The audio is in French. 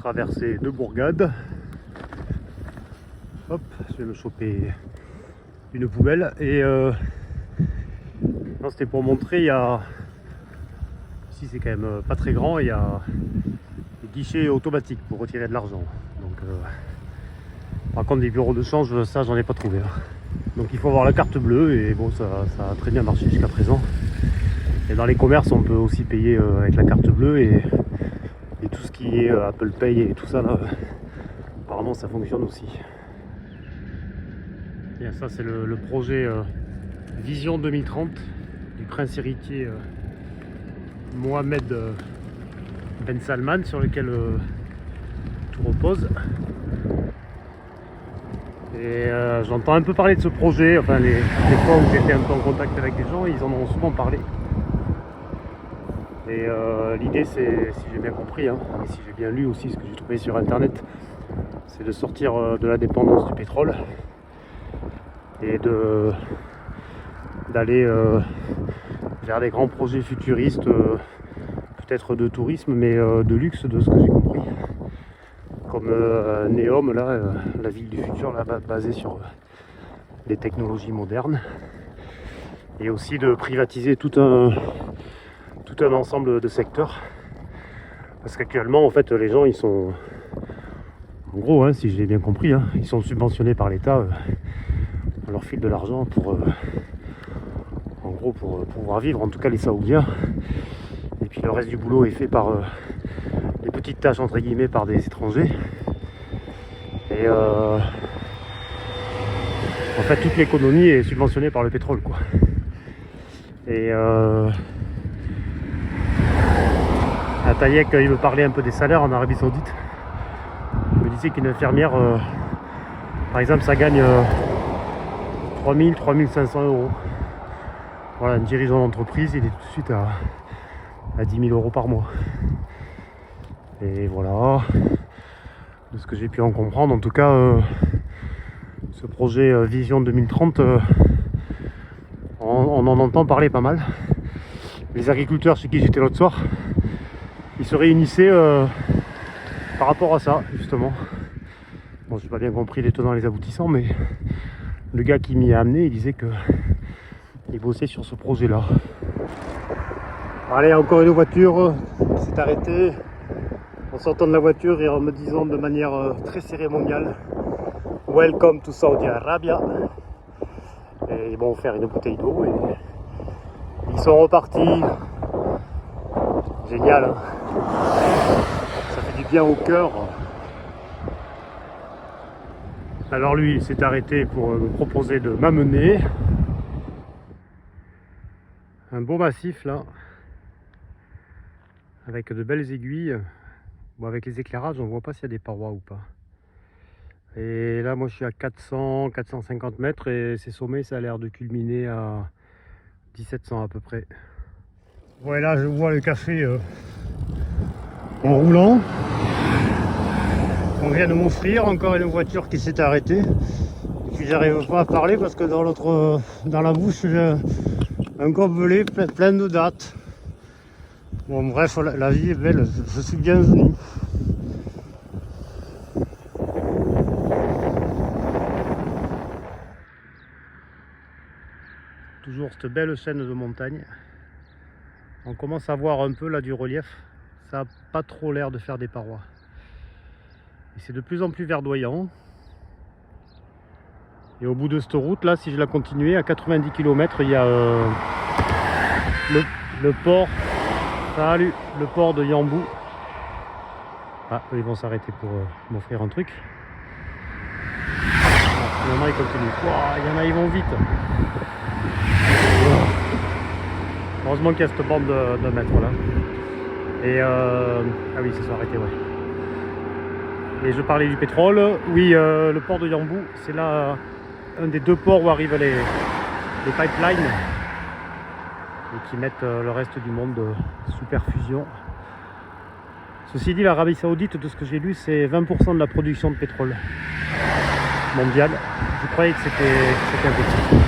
traversée de bourgade. Hop, je vais me choper une poubelle. Et non, c'était pour montrer, il y a... Ici c'est quand même pas très grand, il y a des guichets automatiques pour retirer de l'argent. Donc, par contre des bureaux de change, ça j'en ai pas trouvé. Donc il faut avoir la carte bleue et bon, ça a très bien marché jusqu'à présent. Et dans les commerces on peut aussi payer avec la carte bleue et tout ce qui est Apple Pay et tout ça là, apparemment ça fonctionne aussi. Et ça c'est le projet Vision 2030 du prince héritier Mohamed Ben Salman, sur lequel tout repose. Et j'entends un peu parler de ce projet, enfin les fois où j'étais un peu en contact avec des gens, ils en ont souvent parlé. Et l'idée c'est, si j'ai bien compris, et si j'ai bien lu aussi ce que j'ai trouvé sur internet, c'est de sortir de la dépendance du pétrole et d'aller vers des grands projets futuristes, peut-être de tourisme, mais de luxe, de ce que j'ai compris. Comme Neom, là, la ville du futur, là, basée sur des technologies modernes. Et aussi de privatiser tout un ensemble de secteurs. Parce qu'actuellement, en fait, les gens, ils sont... En gros, si je l'ai bien compris, ils sont subventionnés par l'État. On leur file de l'argent pour... en gros, pour pouvoir vivre, en tout cas les Saoudiens. Et puis le reste du boulot est fait par des petites tâches entre guillemets par des étrangers. Et en fait toute l'économie est subventionnée par le pétrole, quoi. Et Atayek, il me parlait un peu des salaires en Arabie Saoudite. Il me disait qu'une infirmière, par exemple, ça gagne 3000, 3500 euros. Voilà, un dirigeant d'entreprise, il est tout de suite à 10 000 euros par mois. Et voilà, de ce que j'ai pu en comprendre, en tout cas, ce projet Vision 2030, on en entend parler pas mal. Les agriculteurs chez qui j'étais l'autre soir, ils se réunissaient par rapport à ça, justement. Bon, j'ai pas bien compris les tenants et les aboutissants, mais le gars qui m'y a amené, il disait que il bossait sur ce projet-là. Allez, encore une voiture s'est arrêtée en sortant de la voiture et en me disant de manière très cérémoniale « Welcome to Saudi Arabia ». Et ils vont faire une bouteille d'eau et ils sont repartis. Génial, ça fait du bien au cœur. Alors lui, il s'est arrêté pour me proposer de m'amener. Un beau massif là, avec de belles aiguilles. Bon, avec les éclairages, on voit pas s'il y a des parois ou pas. Et là, moi, je suis à 400-450 mètres et ces sommets, ça a l'air de culminer à 1700 à peu près. Voilà, je vois le café en roulant. On vient de m'offrir encore une voiture qui s'est arrêtée. Et puis j'arrive pas à parler parce que dans la bouche, j'ai un gobelet plein de dattes. Bon, bref, la vie est belle, je suis bienvenu. Toujours cette belle chaîne de montagnes. On commence à voir un peu là du relief. Ça n'a pas trop l'air de faire des parois. Et c'est de plus en plus verdoyant. Et au bout de cette route là, si je la continuais, à 90 km, il y a le port. Salut, le port de Yanbu. Ah, eux, ils vont s'arrêter pour m'offrir un truc. Finalement, ils continuent. Wow, il y en a, ils vont vite. Heureusement qu'il y a cette bande de mètres là. Et ah oui, ils se sont arrêtés, ouais. Et je parlais du pétrole. Oui, le port de Yanbu, c'est là un des deux ports où arrivent les pipelines. Et qui mettent le reste du monde sous perfusion. Ceci dit, l'Arabie Saoudite, de ce que j'ai lu, c'est 20% de la production de pétrole mondiale. Je croyais que c'était un peu plus.